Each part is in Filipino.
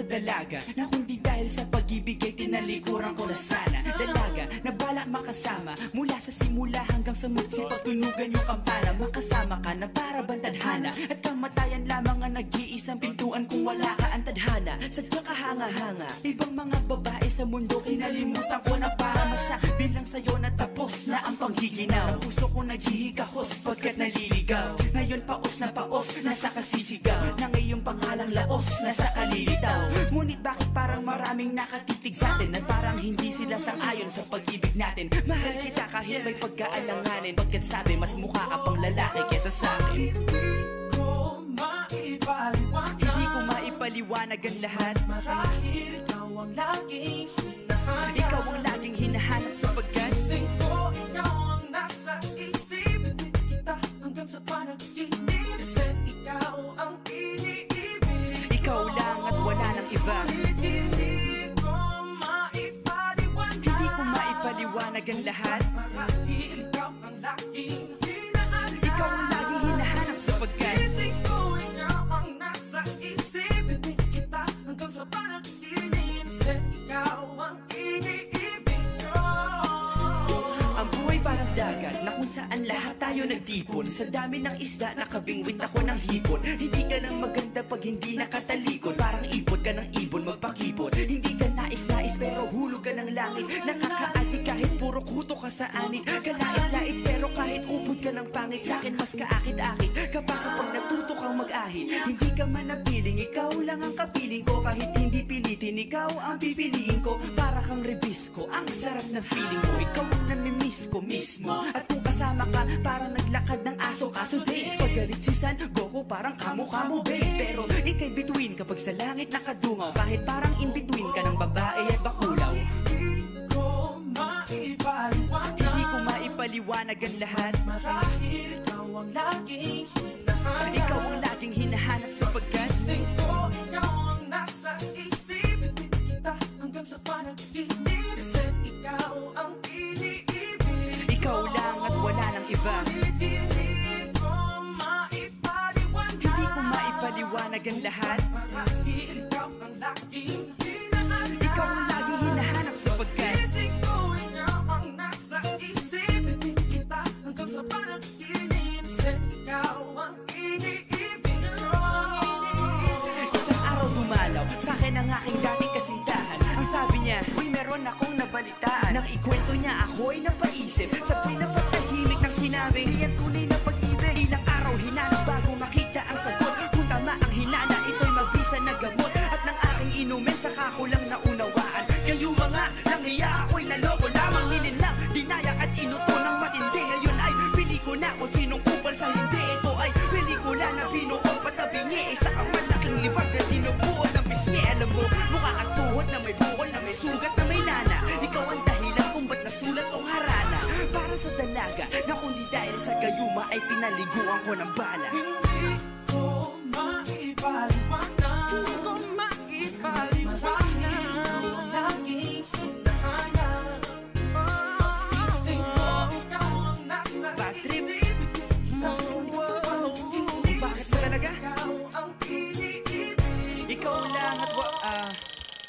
dalaga na kundi dahil sa pag-ibig ay tinalikuran ko na sana. Dalaga na balak makasama mula sa simula hanggang sa magsipag tunugan yung kampana. Makasama ka na para bantadhana at kamatayan lamang ang nag-iisang pintuan kung wala ka ang tadhana. Sadyang kahanga-hanga ibang mga babae sa mundo kinalimutan ko na para masabi lang sa'yo na tapos na ang panghiginaw. Ang puso ko naghihikahos pagkat naliligaw. Ngayon paos na paos, nasa kasisigaw ng iyong pangalang laos, nasa kalilitaw. Ngunit bakit parang maraming nakatitig sa atin at parang hindi sila sang-ayon sa pag-ibig natin? Mahal kita kahit may pagkaalanganin, pagkat sabi mas mukha ka pang lalaki kesa sa akin. Hindi ko maipaliwanag ang lahat marahil ikaw ang laging hinahanap. Ikaw ang laging hinahanap sapagkat ko ikaw ang nasa isip. Hindi kita hanggang sa panaginip. Kasi ikaw ang iniibig. Ikaw lang at wala nang iba. Hindi ko maipaliwanag ang lahat marahil ikaw ang laging hinahanap. Ikaw ang laging hinahanap sapagkat sa panaginip, kasi ikaw ang iniibig ko. Ang buhay parang dagat na kung saan lahat tayo nagtipon. Sa dami ng isda nakabingwit ako ng hipon. Hindi ka nang maganda pag hindi nakatalikod. Parang ipot ka ng ibon magpakipot. Hindi ka nais-nais pero hulog ka ng langit. Nakakaati kahit puro kuto ka sa anit. Kalait-lait pero kahit upod ka ng pangit. Sa'kin mas kaakit-akit kapag natuto kang mag-ahit. Hindi ka man napiling, ikaw lang ang kapiling ko. Kahit hindi pilitin, ikaw ang pipiliin ko. Para kang rebisco, ang sarap na feeling ko. Ikaw ang namimiss ko mismo. At kung kasama ka, parang naglakad ng aso. Kaso date, pagalit si San Goku, parang kamo-kamo babe. Pero ikay between kapag sa langit nakadungaw. Kahit parang in between ka ng babae at bakulaw. Hindi ko maipaliwanag ang lahat marahil ikaw ang laging hinahanap. Ikaw ang laging hinahanap sapagkat ko ikaw ang nasa isip. Hindi kita hanggang sa panaginip. Kasi ikaw ang iniibig. Ikaw lang at wala nang iba. Hindi ko maipaliwanag ang lahat marahil ikaw ang laging hinahanap. Ikaw ang laging hinahanap sapagkat sa panaginip, kasi ikaw ang iniibig ko. Isang araw dumalaw sa'kin ang aking dating kasintahan. Ang sabi niya, uy meron akong nabalitaan. Nang ikwento niya ako'y napaisip. Sabay na patahimik ng sinabi, di yan tunay na pag-ibig. Ilang araw hinanap bago makita ang sagot. Kung tama ang hinana, ito'y mabisa na gamot. At nang aking inumin, saka ko lang naunawaan. Kayo mga langhiya, ako'y naloko lamang. Nilinlang, dinayak at inuto ng matindi. Ngayon ay pelikula kung sinong kupal sa hindi. Ito ay pelikula na binuong patabingi. Isa kang malaking libag na tinubuo ng bisngi. Alam mo, mukha kang tuhod na may bukol, na may sugat, na may nana. Ikaw ang dahilan kung ba't nasulat o harana. Para sa dalaga na kundi dahil sa gayuma ay pinaliguan ko ng bala. Hindi ko maipaliwanag. Hindi ko maipaliwanag.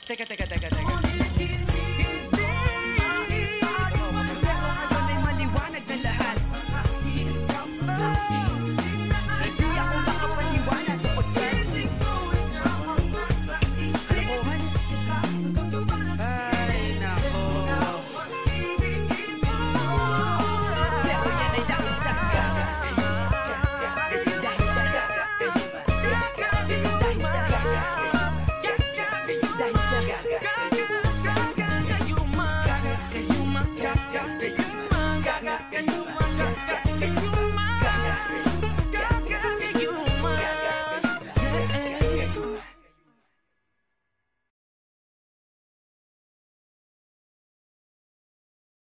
Teka.